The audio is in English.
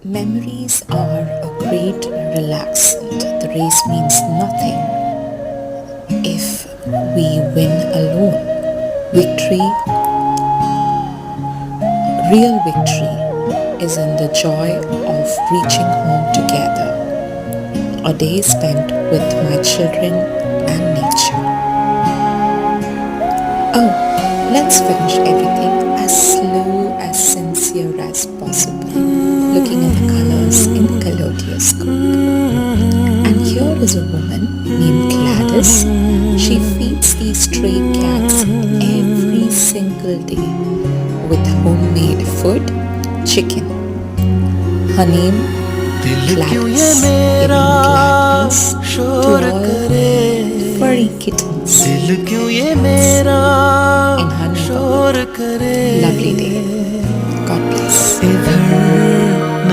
Memories are a great relaxant. The race means nothing if we win alone. Victory, real victory, is in the joy of reaching home together. A day spent with my children and nature. Oh, let's finish everything as slow, as sincere as possible, looking at the colors in the kaleidoscope. And here is a woman named Gladys. She feeds these stray cats every single day with homemade food, chicken. Her name, Gladys, giving gladness to all furry kittens in her neighborhood. Lovely day. God bless.